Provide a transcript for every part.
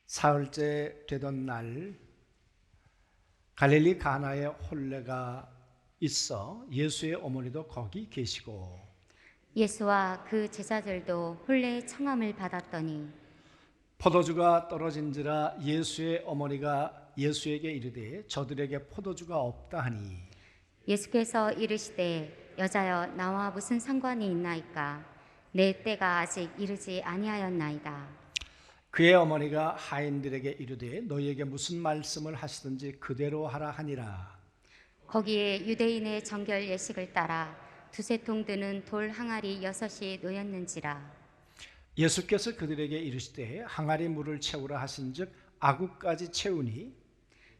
사흘째 되던 날 갈릴리 가나에 혼례가 있어 예수의 어머니도 거기 계시고 예수와 그 제자들도 혼례의 청함을 받았더니 포도주가 떨어진지라 예수의 어머니가 예수에게 이르되 저들에게 포도주가 없다 하니 예수께서 이르시되 여자여 나와 무슨 상관이 있나이까 내 때가 아직 이르지 아니하였나이다. 그의 어머니가 하인들에게 이르되 너희에게 무슨 말씀을 하시든지 그대로 하라 하니라. 거기에 유대인의 정결 예식을 따라 두세 통 드는 돌 항아리 6이 놓였는지라. 예수께서 그들에게 이르시되 항아리 물을 채우라 하신즉 아구까지 채우니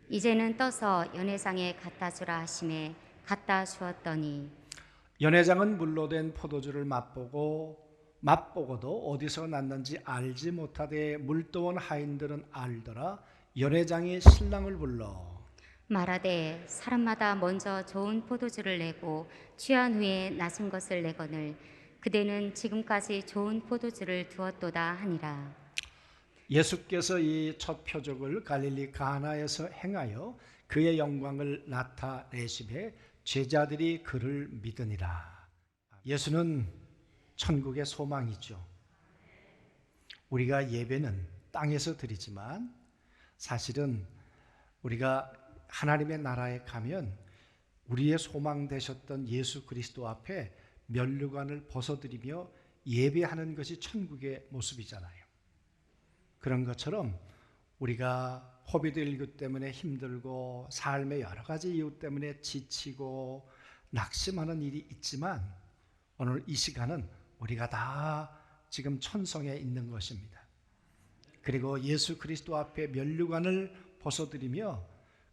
이제는 떠서 연회장에 갖다 주라 하심에 갖다 주었더니 연회장은 물로 된 포도주를 맛보고도 어디서 났는지 알지 못하되 물떠온 하인들은 알더라. 연회장이 신랑을 불러 말하되 사람마다 먼저 좋은 포도주를 내고 취한 후에 낮은 것을 내거늘 그대는 지금까지 좋은 포도주를 두었도다 하니라. 예수께서 이 첫 표적을 갈릴리 가나에서 행하여 그의 영광을 나타내시매 제자들이 그를 믿으니라. 예수는 천국의 소망이죠. 우리가 예배는 땅에서 드리지만 사실은 우리가 하나님의 나라에 가면 우리의 소망 되셨던 예수 그리스도 앞에 면류관을 벗어드리며 예배하는 것이 천국의 모습이잖아요. 그런 것처럼 우리가 코비드19 때문에 힘들고 삶의 여러 가지 이유 때문에 지치고 낙심하는 일이 있지만 오늘 이 시간은 우리가 다 지금 천성에 있는 것입니다. 그리고 예수 그리스도 앞에 면류관을 벗어드리며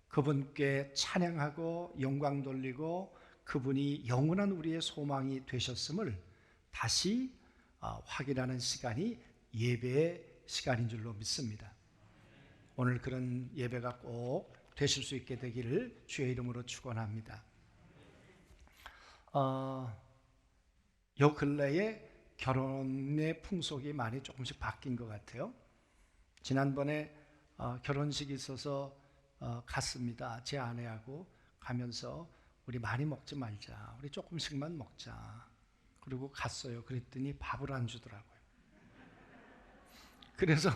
그분께 찬양하고 영광 돌리고 그분이 영원한 우리의 소망이 되셨음을 다시 확인하는 시간이 예배의 시간인 줄로 믿습니다. 오늘 그런 예배가 꼭 되실 수 있게 되기를 주의 이름으로 축원합니다. 요 근래에 결혼의 풍속이 많이 조금씩 바뀐 것 같아요. 지난번에 결혼식이 있어서 갔습니다. 제 아내하고 가면서 우리 많이 먹지 말자. 우리 조금씩만 먹자. 그리고 갔어요. 그랬더니 밥을 안 주더라고요. 그래서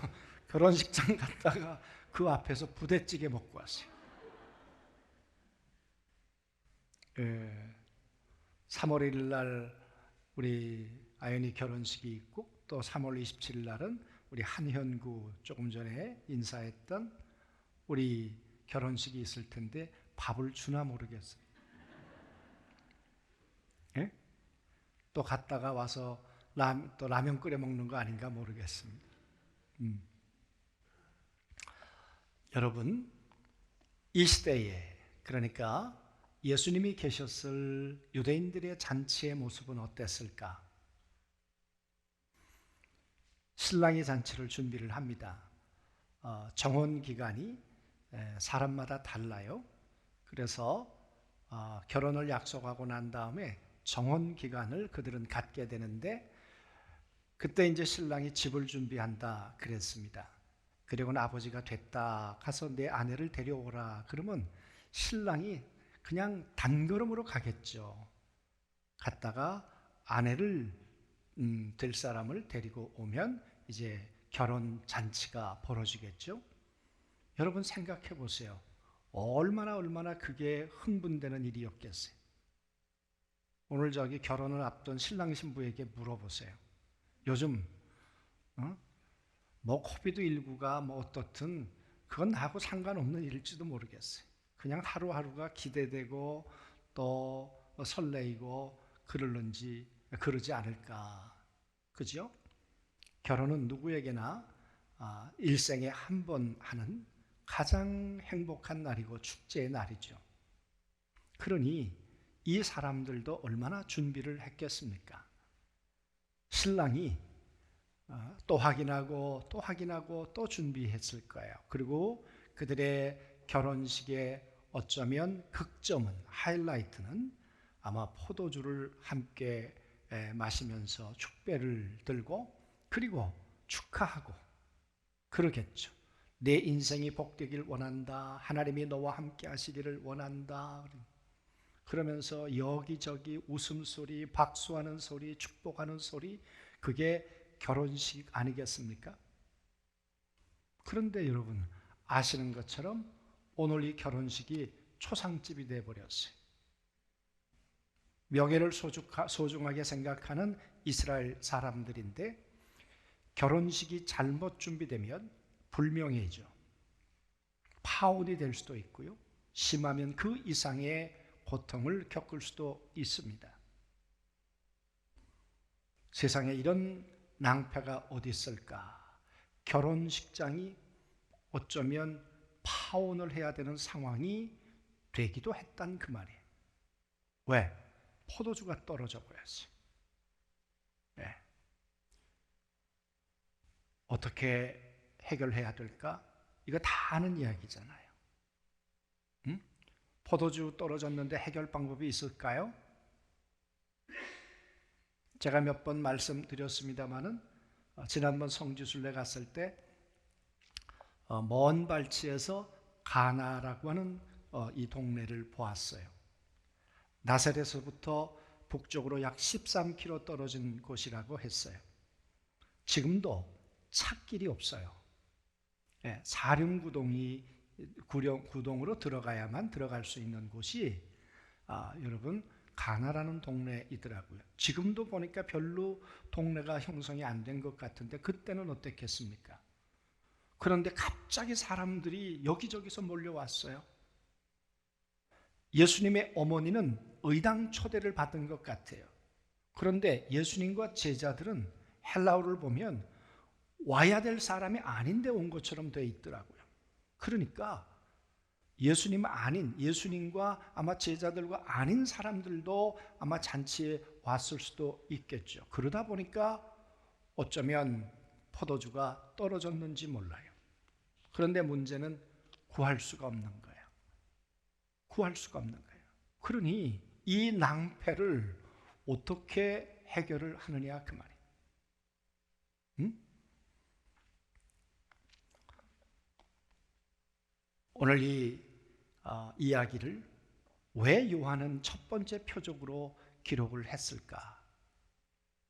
결혼식장 갔다가 그 앞에서 부대찌개 먹고 왔어요. 3월 1일 날 우리 아연이 결혼식이 있고 또 3월 27일 날은 우리 한현구 조금 전에 인사했던 우리 결혼식이 있을 텐데 밥을 주나 모르겠어요. 예? 또 갔다가 와서 또 라면 끓여 먹는 거 아닌가 모르겠습니다. 여러분, 이 시대에 그러니까 예수님이 계셨을 유대인들의 잔치의 모습은 어땠을까? 신랑이 잔치를 준비를 합니다. 정혼 기간이 사람마다 달라요. 그래서 결혼을 약속하고 난 다음에 정혼 기간을 그들은 갖게 되는데 그때 이제 신랑이 집을 준비한다 그랬습니다. 그리고는 아버지가 됐다 가서 내 아내를 데려오라 그러면 신랑이 그냥 단걸음으로 가겠죠. 갔다가 아내를 될 사람을 데리고 오면 이제 결혼 잔치가 벌어지겠죠. 여러분 생각해 보세요. 얼마나 그게 흥분되는 일이었겠어요. 오늘 저기 결혼을 앞둔 신랑 신부에게 물어보세요. 요즘 뭐 코비드19가 뭐 어떻든 그건 나하고 상관없는 일일지도 모르겠어요. 그냥 하루하루가 기대되고 또 설레이고 그러지 않을까. 그죠? 결혼은 누구에게나 일생에 한 번 하는 가장 행복한 날이고 축제의 날이죠. 그러니 이 사람들도 얼마나 준비를 했겠습니까? 신랑이 또 확인하고 또 준비했을 거예요. 그리고 그들의 결혼식의 어쩌면 극점은 하이라이트는 아마 포도주를 함께 마시면서 축배를 들고 그리고 축하하고 그러겠죠. 내 인생이 복되길 원한다. 하나님이 너와 함께 하시기를 원한다. 그러면서 여기저기 웃음소리, 박수하는 소리, 축복하는 소리, 그게 결혼식 아니겠습니까? 그런데 여러분 아시는 것처럼 오늘 이 결혼식이 초상집이 되어버렸어요. 명예를 소중하게 생각하는 이스라엘 사람들인데 결혼식이 잘못 준비되면 불명예죠. 파혼이 될 수도 있고요. 심하면 그 이상의 고통을 겪을 수도 있습니다. 세상에 이런 낭패가 어디 있을까? 결혼식장이 어쩌면 파혼을 해야 되는 상황이 되기도 했단 그 말이에요. 왜? 포도주가 떨어져 버렸어요. 네. 어떻게 해결해야 될까? 이거 다 아는 이야기잖아요. 응? 포도주 떨어졌는데 해결 방법이 있을까요? 제가 몇 번 말씀드렸습니다마는 지난번 성지순례 갔을 때 먼 발치에서 가나라고 하는 이 동네를 보았어요. 나사렛에서부터 북쪽으로 약 13km 떨어진 곳이라고 했어요. 지금도 찻길이 없어요. 사륜구동으로 들어가야만 들어갈 수 있는 곳이 여러분 가나라는 동네이더라고요. 지금도 보니까 별로 동네가 형성이 안 된 것 같은데 그때는 어땠겠습니까? 그런데 갑자기 사람들이 여기저기서 몰려왔어요. 예수님의 어머니는 의당 초대를 받은 것 같아요. 그런데 예수님과 제자들은 헬라어를 보면 와야 될 사람이 아닌데 온 것처럼 되어 있더라고요. 그러니까 예수님 아닌, 예수님과 아마 제자들과 아닌 사람들도 아마 잔치에 왔을 수도 있겠죠. 그러다 보니까 어쩌면 포도주가 떨어졌는지 몰라요. 그런데 문제는 구할 수가 없는 거예요. 구할 수가 없는 거예요. 그러니 이 낭패를 어떻게 해결을 하느냐 그 말이에요. 응? 오늘 이 이야기를 왜 요한은 첫 번째 표적으로 기록을 했을까?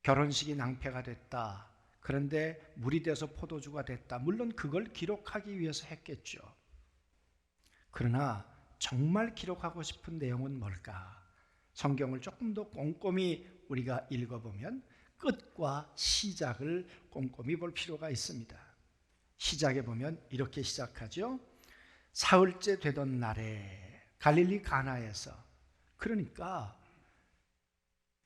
결혼식이 낭패가 됐다. 그런데 물이 돼서 포도주가 됐다. 물론 그걸 기록하기 위해서 했겠죠. 그러나 정말 기록하고 싶은 내용은 뭘까? 성경을 조금 더 꼼꼼히 우리가 읽어보면 끝과 시작을 꼼꼼히 볼 필요가 있습니다. 시작에 보면 이렇게 시작하죠. 사흘째 되던 날에 갈릴리 가나에서, 그러니까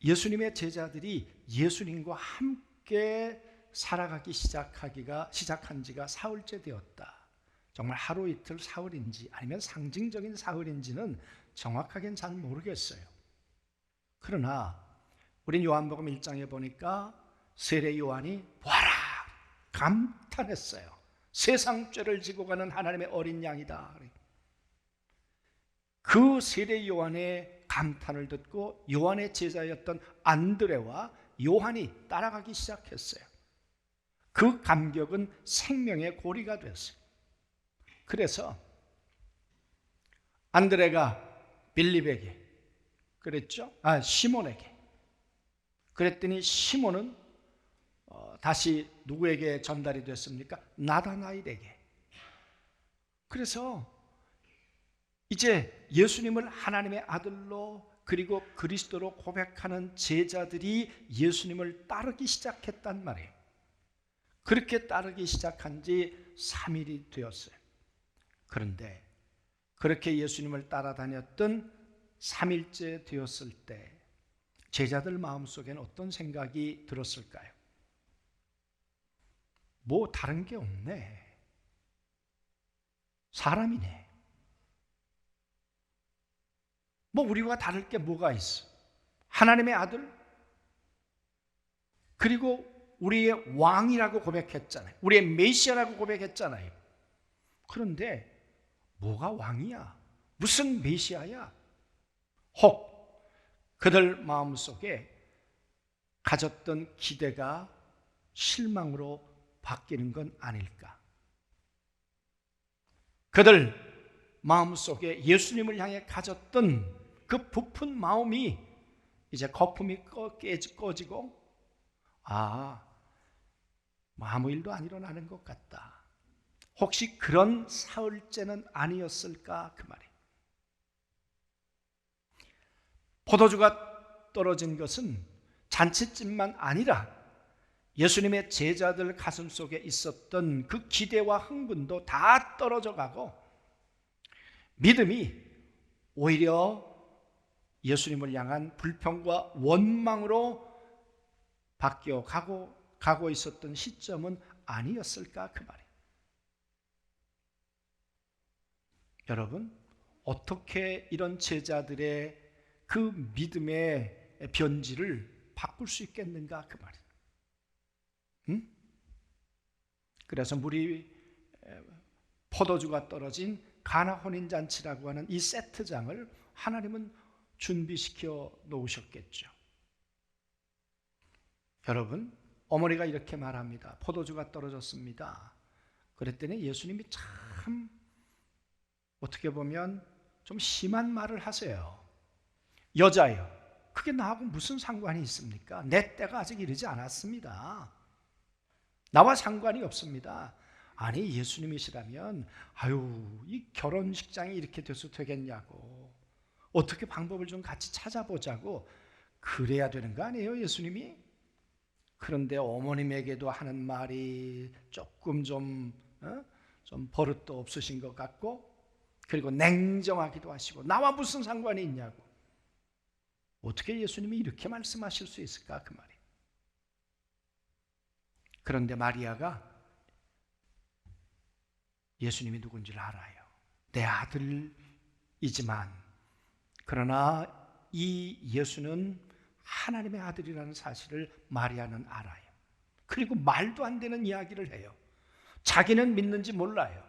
예수님의 제자들이 예수님과 함께 살아가기 시작한 지가 사흘째 되었다. 정말 하루 이틀 사흘인지 아니면 상징적인 사흘인지는 정확하게는 잘 모르겠어요. 그러나 우린 요한복음 1장에 보니까 세례 요한이 보아라 감탄했어요. 세상 죄를 지고 가는 하나님의 어린 양이다. 그 세례 요한의 감탄을 듣고 요한의 제자였던 안드레와 요한이 따라가기 시작했어요. 그 감격은 생명의 고리가 됐어요. 그래서 안드레가 빌립에게 그랬죠? 시몬에게 그랬더니 시몬은 다시 누구에게 전달이 됐습니까? 나다나엘에게. 그래서 이제 예수님을 하나님의 아들로 그리고 그리스도로 고백하는 제자들이 예수님을 따르기 시작했단 말이에요. 그렇게 따르기 시작한 지 3일이 되었어요. 그런데 그렇게 예수님을 따라다녔던 3일째 되었을 때 제자들 마음속에는 어떤 생각이 들었을까요? 뭐 다른 게 없네. 사람이네. 뭐 우리와 다를 게 뭐가 있어? 하나님의 아들? 그리고 우리의 왕이라고 고백했잖아요. 우리의 메시아라고 고백했잖아요. 그런데 뭐가 왕이야? 무슨 메시아야? 혹 그들 마음속에 가졌던 기대가 실망으로 바뀌는 건 아닐까? 그들 마음속에 예수님을 향해 가졌던 그 부푼 마음이 이제 거품이 꺼지고 뭐 아무 일도 안 일어나는 것 같다. 혹시 그런 사흘째는 아니었을까 그 말이에요. 포도주가 떨어진 것은 잔치집만 아니라 예수님의 제자들 가슴 속에 있었던 그 기대와 흥분도 다 떨어져 가고 믿음이 오히려 예수님을 향한 불평과 원망으로 바뀌어 가고 있었던 시점은 아니었을까 그 말이에요. 여러분, 어떻게 이런 제자들의 그 믿음의 변질을 바꿀 수 있겠는가 그 말이에요. 그래서 물이 포도주가 떨어진 가나 혼인잔치라고 하는 이 세트장을 하나님은 준비시켜 놓으셨겠죠. 여러분, 어머니가 이렇게 말합니다. 포도주가 떨어졌습니다. 그랬더니 예수님이 참 어떻게 보면 좀 심한 말을 하세요. 여자여, 그게 나하고 무슨 상관이 있습니까? 내 때가 아직 이르지 않았습니다. 나와 상관이 없습니다. 아니, 예수님이시라면 이 결혼식장이 이렇게 돼서 되겠냐고, 어떻게 방법을 좀 같이 찾아보자고 그래야 되는 거 아니에요, 예수님이? 그런데 어머님에게도 하는 말이 조금 좀 버릇도 없으신 것 같고, 그리고 냉정하기도 하시고, 나와 무슨 상관이 있냐고. 어떻게 예수님이 이렇게 말씀하실 수 있을까 그 말이에요. 그런데 마리아가 예수님이 누군지를 알아요. 내 아들이지만, 그러나 이 예수는 하나님의 아들이라는 사실을 마리아는 알아요. 그리고 말도 안 되는 이야기를 해요. 자기는 믿는지 몰라요.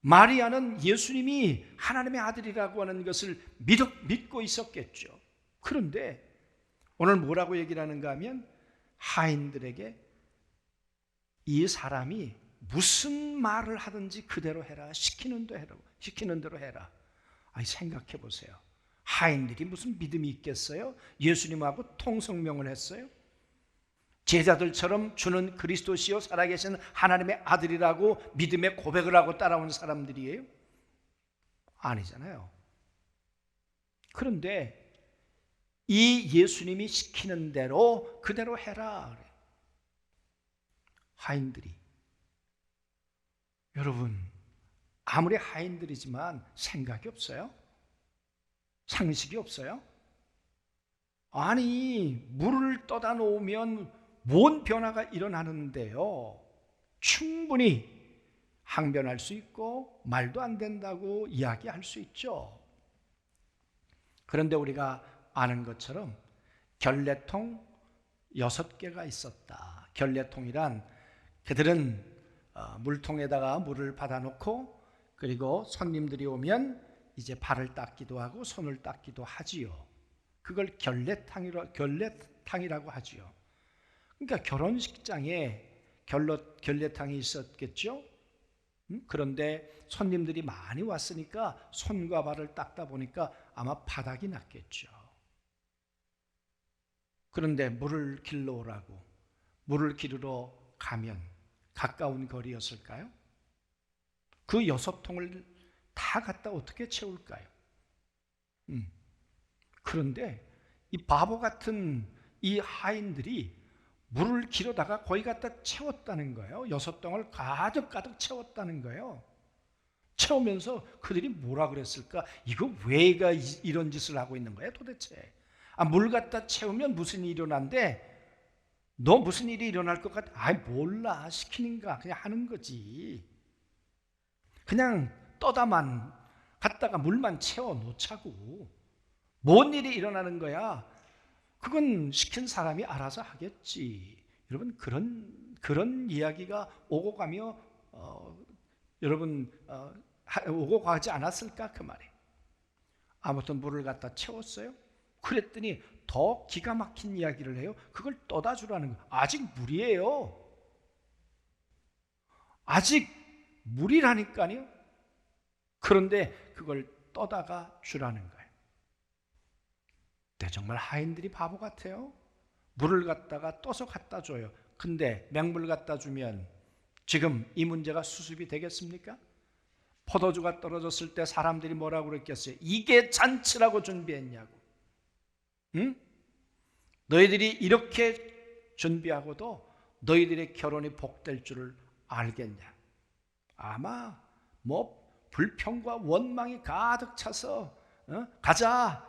마리아는 예수님이 하나님의 아들이라고 하는 것을 믿고 있었겠죠. 그런데 오늘 뭐라고 얘기를 하는가 하면, 하인들에게 이 사람이 무슨 말을 하든지 그대로 해라, 시키는 대로 해라. 생각해 보세요. 하인들이 무슨 믿음이 있겠어요? 예수님하고 통성명을 했어요? 제자들처럼 주는 그리스도시요 살아계신 하나님의 아들이라고 믿음의 고백을 하고 따라온 사람들이에요? 아니잖아요. 그런데 이 예수님이 시키는 대로 그대로 해라. 하인들이, 여러분, 아무리 하인들이지만 생각이 없어요? 상식이 없어요? 아니, 물을 떠다 놓으면 뭔 변화가 일어나는데요. 충분히 항변할 수 있고 말도 안 된다고 이야기할 수 있죠. 그런데 우리가 아는 것처럼 결례통 6개가 있었다. 결례통이란, 그들은 물통에다가 물을 받아놓고, 그리고 손님들이 오면 이제 발을 닦기도 하고 손을 닦기도 하지요. 그걸 결례탕이라고 하지요. 그러니까 결혼식장에 결례탕이 있었겠죠. 그런데 손님들이 많이 왔으니까 손과 발을 닦다 보니까 아마 바닥이 났겠죠. 그런데 물을 길러 오라고 물을 기르러 가면 가까운 거리였을까요? 그 6통을 다 갖다 어떻게 채울까요? 그런데 이 바보 같은 이 하인들이 물을 기르다가 거기 갖다 채웠다는 거예요. 6통을 가득 채웠다는 거예요. 채우면서 그들이 뭐라 그랬을까? 이거 왜 이런 짓을 하고 있는 거야 도대체? 물 갖다 채우면 무슨 일이 일어난대? 너 무슨 일이 일어날 것 같아? 몰라, 시키는가 그냥 하는 거지. 그냥 떠다만 갖다가 물만 채워 놓자고. 뭔 일이 일어나는 거야? 그건 시킨 사람이 알아서 하겠지. 여러분, 그런 이야기가 오고 가며 오고 가지 않았을까 그 말이에요. 아무튼 물을 갖다 채웠어요. 그랬더니 더 기가 막힌 이야기를 해요. 그걸 떠다 주라는 거예요. 아직 물이에요. 아직 물이라니까요. 그런데 그걸 떠다가 주라는 거예요. 근데 정말 하인들이 바보 같아요. 물을 갖다가 떠서 갖다 줘요. 근데 맹물 갖다 주면 지금 이 문제가 수습이 되겠습니까? 포도주가 떨어졌을 때 사람들이 뭐라고 그랬겠어요? 이게 잔치라고 준비했냐고. 응? 너희들이 이렇게 준비하고도 너희들의 결혼이 복될 줄을 알겠냐? 아마 뭐 불평과 원망이 가득 차서 가자,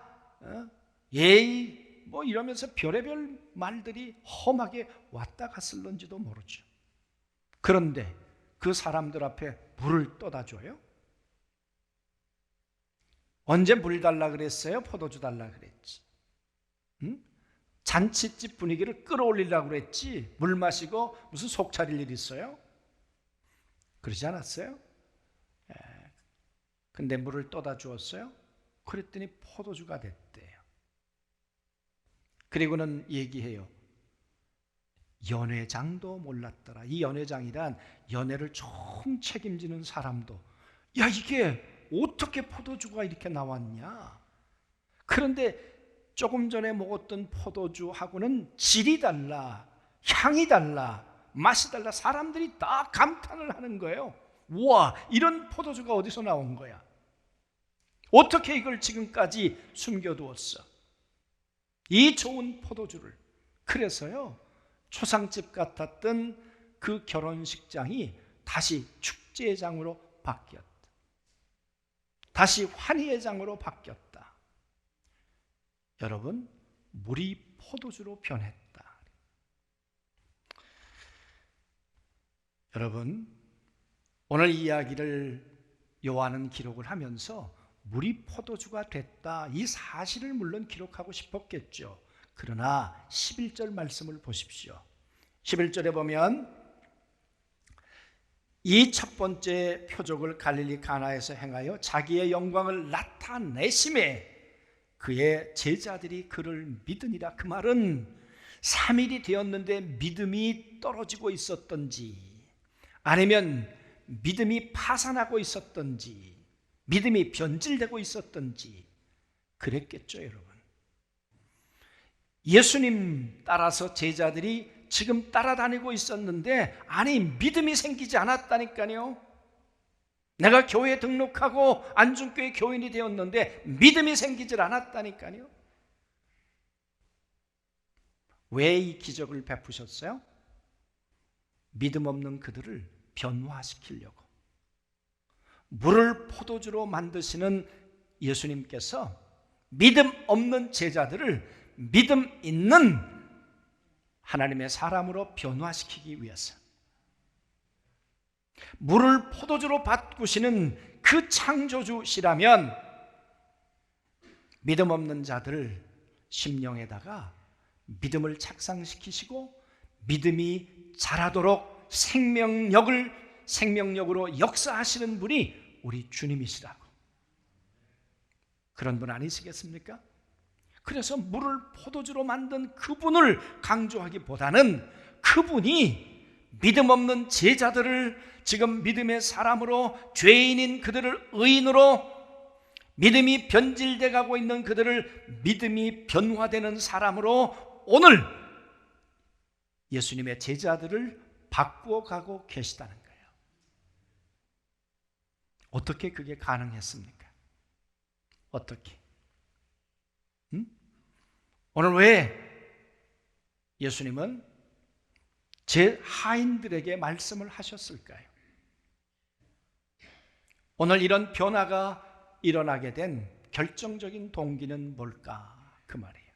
예의 뭐 이러면서 별의별 말들이 험하게 왔다 갔을런지도 모르죠. 그런데 그 사람들 앞에 물을 떠다 줘요? 언제 물 달라 그랬어요? 포도주 달라 그랬지. 응? 잔치집 분위기를 끌어올리려고 그랬지, 물 마시고 무슨 속 차릴 일 있어요? 그러지 않았어요? 근데 물을 떠다 주었어요? 그랬더니 포도주가 됐대요. 그리고는 얘기해요. 연회장도 몰랐더라. 이 연회장이란 연회를 총 책임지는 사람도, 야, 이게 어떻게 포도주가 이렇게 나왔냐? 그런데 조금 전에 먹었던 포도주하고는 질이 달라, 향이 달라, 맛이 달라. 사람들이 다 감탄을 하는 거예요. 우와, 이런 포도주가 어디서 나온 거야? 어떻게 이걸 지금까지 숨겨두었어? 이 좋은 포도주를. 그래서요, 초상집 같았던 그 결혼식장이 다시 축제장으로 바뀌었다. 다시 환희의 장으로 바뀌었다. 여러분, 물이 포도주로 변했다. 여러분, 오늘 이야기를 요한은 기록을 하면서 물이 포도주가 됐다, 이 사실을 물론 기록하고 싶었겠죠. 그러나 11절 말씀을 보십시오. 11절에 보면 이 첫 번째 표적을 갈릴리 가나에서 행하여 자기의 영광을 나타내심에 그의 제자들이 그를 믿으니라. 그 말은 3일이 되었는데 믿음이 떨어지고 있었던지, 아니면 믿음이 파산하고 있었던지, 믿음이 변질되고 있었던지 그랬겠죠. 여러분, 예수님 따라서 제자들이 지금 따라다니고 있었는데, 아니 믿음이 생기지 않았다니까요. 내가 교회에 등록하고 안중교회 교인이 되었는데 믿음이 생기질 않았다니까요. 왜 이 기적을 베푸셨어요? 믿음 없는 그들을 변화시키려고. 물을 포도주로 만드시는 예수님께서 믿음 없는 제자들을 믿음 있는 하나님의 사람으로 변화시키기 위해서, 물을 포도주로 바꾸시는 그 창조주시라면 믿음 없는 자들 심령에다가 믿음을 착상시키시고 믿음이 자라도록 생명력으로 역사하시는 분이 우리 주님이시라고. 그런 분 아니시겠습니까? 그래서 물을 포도주로 만든 그분을 강조하기보다는 그분이 믿음 없는 제자들을 지금 믿음의 사람으로, 죄인인 그들을 의인으로, 믿음이 변질돼 가고 있는 그들을 믿음이 변화되는 사람으로 오늘 예수님의 제자들을 바꾸어가고 계시다는 거예요. 어떻게 그게 가능했습니까? 어떻게? 오늘 왜 예수님은 제 하인들에게 말씀을 하셨을까요? 오늘 이런 변화가 일어나게 된 결정적인 동기는 뭘까? 그 말이에요.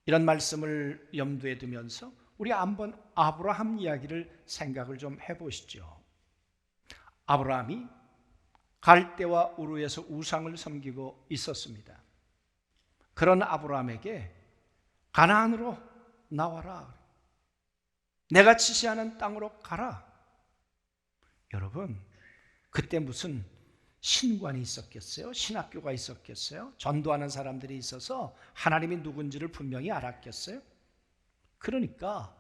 이런 말씀을 염두에 두면서 우리 한번 아브라함 이야기를 생각을 좀 해보시죠. 아브라함이 갈대와 우르에서 우상을 섬기고 있었습니다. 그런 아브라함에게 가나안으로 나와라, 내가 지시하는 땅으로 가라. 여러분, 그때 무슨 신관이 있었겠어요? 신학교가 있었겠어요? 전도하는 사람들이 있어서 하나님이 누군지를 분명히 알았겠어요? 그러니까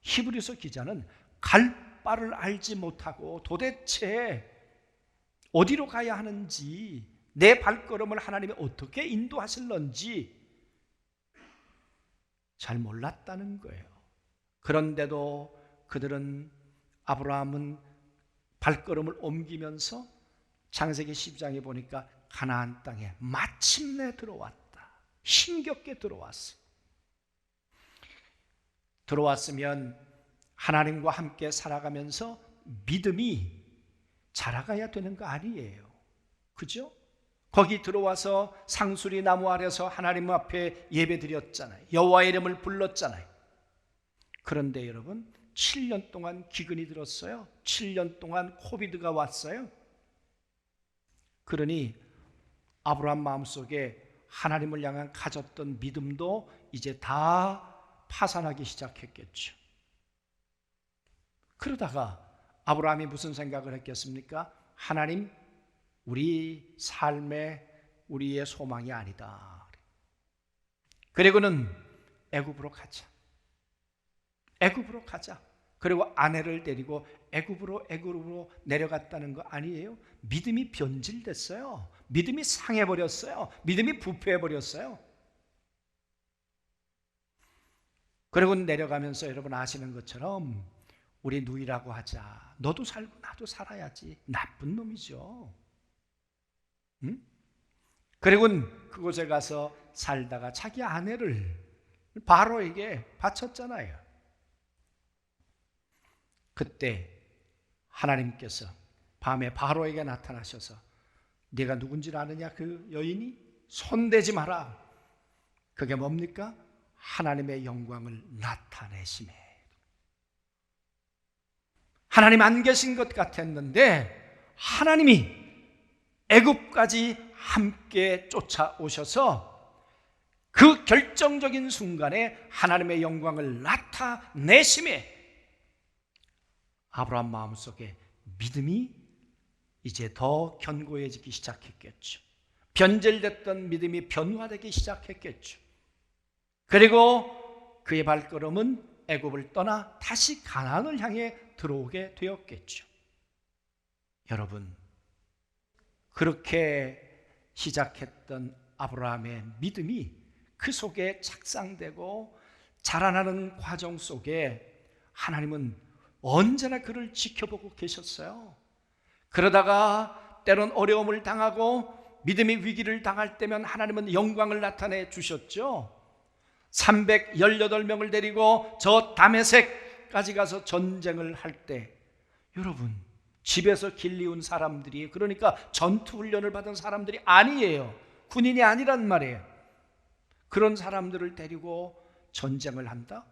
히브리서 기자는 갈 바를 알지 못하고 도대체 어디로 가야 하는지, 내 발걸음을 하나님이 어떻게 인도하실런지 잘 몰랐다는 거예요. 그런데도 아브라함은 발걸음을 옮기면서 창세기 10장에 보니까 가나안 땅에 마침내 들어왔다. 힘겹게 들어왔어. 들어왔으면 하나님과 함께 살아가면서 믿음이 자라가야 되는 거 아니에요. 그죠? 거기 들어와서 상수리 나무 아래서 하나님 앞에 예배드렸잖아요. 여호와의 이름을 불렀잖아요. 그런데 여러분, 7년 동안 기근이 들었어요. 7년 동안 코비드가 왔어요. 그러니 아브라함 마음속에 하나님을 향한 가졌던 믿음도 이제 다 파산하기 시작했겠죠. 그러다가 아브라함이 무슨 생각을 했겠습니까? 하나님, 우리 삶에 우리의 소망이 아니다. 그리고는 애굽으로 가자. 애굽으로 가자. 그리고 아내를 데리고 애굽으로 내려갔다는 거 아니에요? 믿음이 변질됐어요. 믿음이 상해버렸어요. 믿음이 부패해버렸어요. 그리고 내려가면서 여러분 아시는 것처럼 우리 누이라고 하자. 너도 살고 나도 살아야지. 나쁜 놈이죠. 응? 그리고 그곳에 가서 살다가 자기 아내를 바로에게 바쳤잖아요. 그때 하나님께서 밤에 바로에게 나타나셔서 네가 누군지 아느냐? 그 여인이 손대지 마라. 그게 뭡니까? 하나님의 영광을 나타내심에. 하나님 안 계신 것 같았는데 하나님이 애굽까지 함께 쫓아오셔서 그 결정적인 순간에 하나님의 영광을 나타내심에 아브라함 마음속에 믿음이 이제 더 견고해지기 시작했겠죠. 변질됐던 믿음이 변화되기 시작했겠죠. 그리고 그의 발걸음은 애굽을 떠나 다시 가나안을 향해 들어오게 되었겠죠. 여러분, 그렇게 시작했던 아브라함의 믿음이 그 속에 착상되고 자라나는 과정 속에 하나님은 언제나 그를 지켜보고 계셨어요. 그러다가 때론 어려움을 당하고 믿음의 위기를 당할 때면 하나님은 영광을 나타내 주셨죠. 318명을 데리고 저 다메섹까지 가서 전쟁을 할 때 여러분, 집에서 길리운 사람들이, 그러니까 전투훈련을 받은 사람들이 아니에요. 군인이 아니란 말이에요. 그런 사람들을 데리고 전쟁을 한다?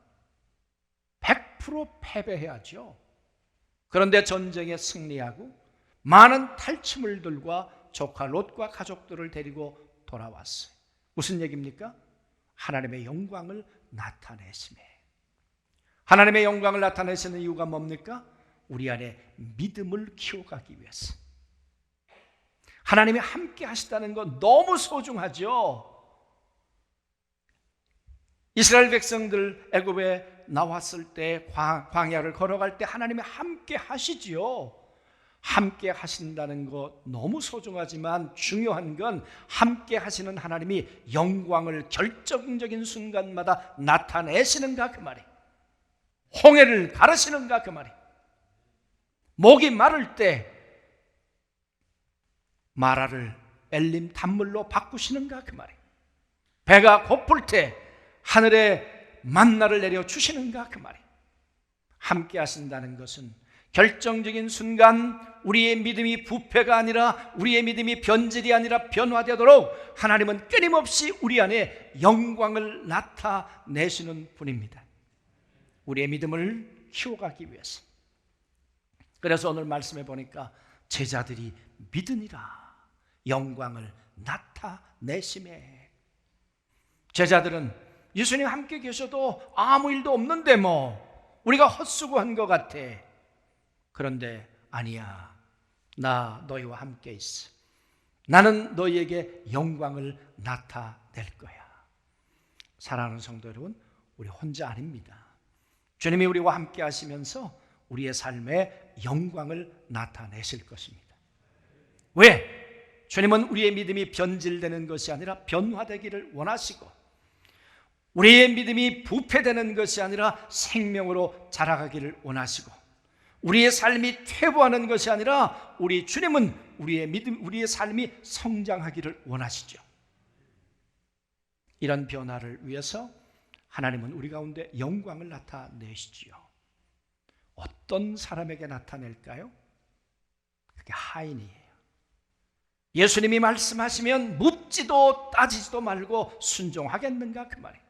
100% 패배해야죠. 그런데 전쟁에 승리하고 많은 탈취물들과 조카 롯과 가족들을 데리고 돌아왔어요. 무슨 얘기입니까? 하나님의 영광을 나타내심에. 하나님의 영광을 나타내시는 이유가 뭡니까? 우리 안에 믿음을 키워가기 위해서. 하나님이 함께 하시다는 건 너무 소중하죠. 이스라엘 백성들 애굽에 나왔을 때 광야를 걸어갈 때 하나님이 함께 하시지요. 함께 하신다는 거 너무 소중하지만 중요한 건 함께 하시는 하나님이 영광을 결정적인 순간마다 나타내시는가 그 말이. 홍해를 가르시는가 그 말이. 목이 마를 때 마라를 엘림 단물로 바꾸시는가 그 말이. 배가 고플 때 하늘에 만나를 내려 주시는가 그 말이. 함께 하신다는 것은 결정적인 순간 우리의 믿음이 부패가 아니라 우리의 믿음이 변질이 아니라 변화되도록 하나님은 끊임없이 우리 안에 영광을 나타내시는 분입니다. 우리의 믿음을 키워가기 위해서. 그래서 오늘 말씀해 보니까 제자들이 믿으니라 영광을 나타내심에. 제자들은 예수님 함께 계셔도 아무 일도 없는데 뭐 우리가 헛수고한 것 같아. 그런데 아니야, 나 너희와 함께 있어. 나는 너희에게 영광을 나타낼 거야. 사랑하는 성도 여러분, 우리 혼자 아닙니다. 주님이 우리와 함께 하시면서 우리의 삶에 영광을 나타내실 것입니다. 왜? 주님은 우리의 믿음이 변질되는 것이 아니라 변화되기를 원하시고, 우리의 믿음이 부패되는 것이 아니라 생명으로 자라가기를 원하시고, 우리의 삶이 퇴보하는 것이 아니라 우리 주님은 우리의 삶이 성장하기를 원하시죠. 이런 변화를 위해서 하나님은 우리 가운데 영광을 나타내시지요. 어떤 사람에게 나타낼까요? 그게 하인이에요. 예수님이 말씀하시면 묻지도 따지지도 말고 순종하겠는가 그 말이에요.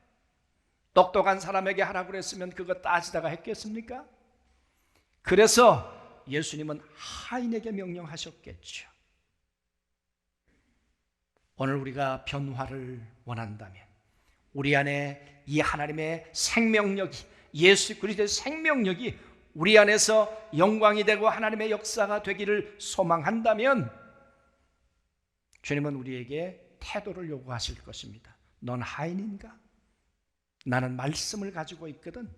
똑똑한 사람에게 하라고 그랬으면 그거 따지다가 했겠습니까? 그래서 예수님은 하인에게 명령하셨겠죠. 오늘 우리가 변화를 원한다면 우리 안에 이 하나님의 생명력이, 예수 그리스도의 생명력이 우리 안에서 영광이 되고 하나님의 역사가 되기를 소망한다면 주님은 우리에게 태도를 요구하실 것입니다. 넌 하인인가? 나는 말씀을 가지고 있거든.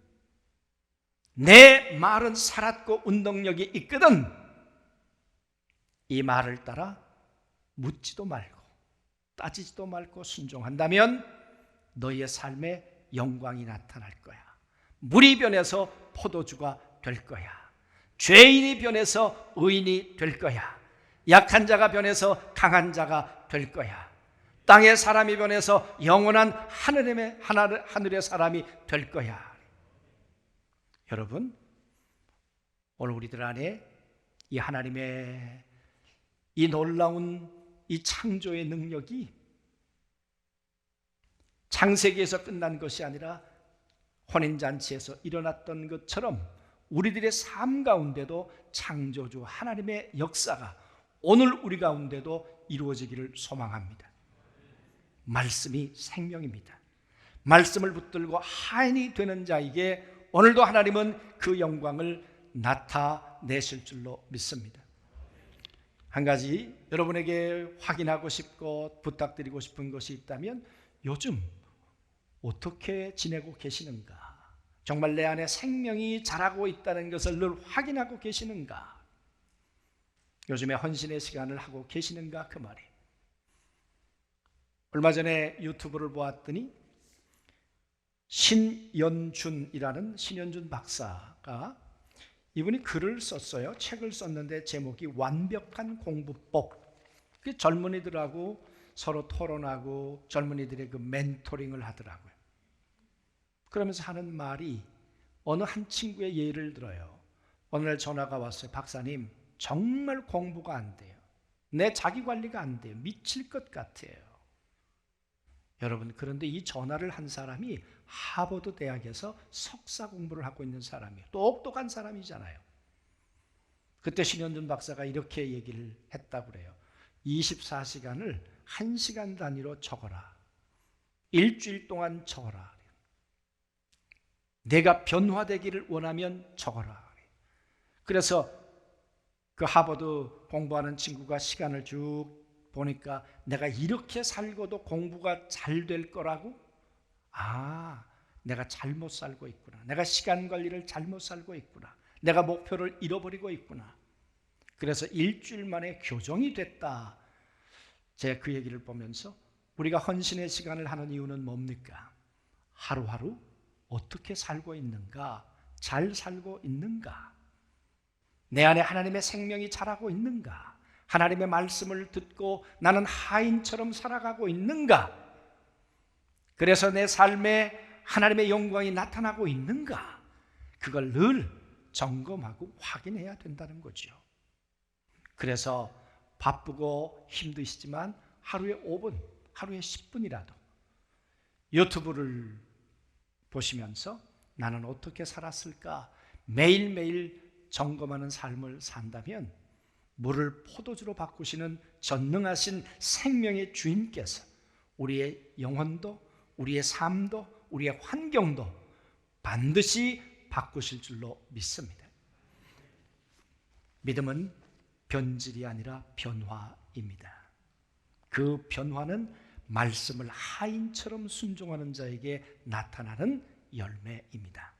내 말은 살았고 운동력이 있거든. 이 말을 따라 묻지도 말고 따지지도 말고 순종한다면 너희의 삶에 영광이 나타날 거야. 물이 변해서 포도주가 될 거야. 죄인이 변해서 의인이 될 거야. 약한 자가 변해서 강한 자가 될 거야. 땅의 사람이 변해서 영원한 하늘의 사람이 될 거야. 여러분, 오늘 우리들 안에 이 하나님의 이 놀라운 이 창조의 능력이 창세기에서 끝난 것이 아니라 혼인잔치에서 일어났던 것처럼 우리들의 삶 가운데도 창조주 하나님의 역사가 오늘 우리 가운데도 이루어지기를 소망합니다. 말씀이 생명입니다. 말씀을 붙들고 하인이 되는 자에게 오늘도 하나님은 그 영광을 나타내실 줄로 믿습니다. 한 가지 여러분에게 확인하고 싶고 부탁드리고 싶은 것이 있다면, 요즘 어떻게 지내고 계시는가? 정말 내 안에 생명이 자라고 있다는 것을 늘 확인하고 계시는가? 요즘에 헌신의 시간을 하고 계시는가? 그 말이. 얼마 전에 유튜브를 보았더니 신연준 박사가, 이분이 글을 썼어요. 책을 썼는데 제목이 완벽한 공부법. 그 젊은이들하고 서로 토론하고 젊은이들의 그 멘토링을 하더라고요. 그러면서 하는 말이, 어느 한 친구의 예를 들어요. 어느 날 전화가 왔어요. 박사님, 정말 공부가 안 돼요. 내 자기 관리가 안 돼요. 미칠 것 같아요. 여러분, 그런데 이 전화를 한 사람이 하버드 대학에서 석사 공부를 하고 있는 사람이에요. 똑똑한 사람이잖아요. 그때 신현준 박사가 이렇게 얘기를 했다고 그래요. 24시간을 1시간 단위로 적어라. 일주일 동안 적어라. 내가 변화되기를 원하면 적어라. 그래서 그 하버드 공부하는 친구가 시간을 쭉 보니까 내가 이렇게 살고도 공부가 잘 될 거라고? 내가 잘못 살고 있구나. 내가 시간 관리를 잘못 살고 있구나. 내가 목표를 잃어버리고 있구나. 그래서 일주일 만에 교정이 됐다. 제가 그 얘기를 보면서 우리가 헌신의 시간을 하는 이유는 뭡니까? 하루하루 어떻게 살고 있는가? 잘 살고 있는가? 내 안에 하나님의 생명이 자라고 있는가? 하나님의 말씀을 듣고 나는 하인처럼 살아가고 있는가? 그래서 내 삶에 하나님의 영광이 나타나고 있는가? 그걸 늘 점검하고 확인해야 된다는 거죠. 그래서 바쁘고 힘드시지만 하루에 5분, 하루에 10분이라도 유튜브를 보시면서 나는 어떻게 살았을까? 매일매일 점검하는 삶을 산다면 물을 포도주로 바꾸시는 전능하신 생명의 주인께서 우리의 영혼도, 우리의 삶도, 우리의 환경도 반드시 바꾸실 줄로 믿습니다. 믿음은 변질이 아니라 변화입니다. 그 변화는 말씀을 하인처럼 순종하는 자에게 나타나는 열매입니다.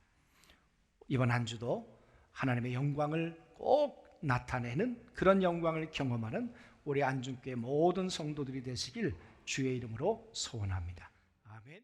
이번 한 주도 하나님의 영광을 꼭 나타내는 그런 영광을 경험하는 우리 안중교회 모든 성도들이 되시길 주의 이름으로 소원합니다. 아멘.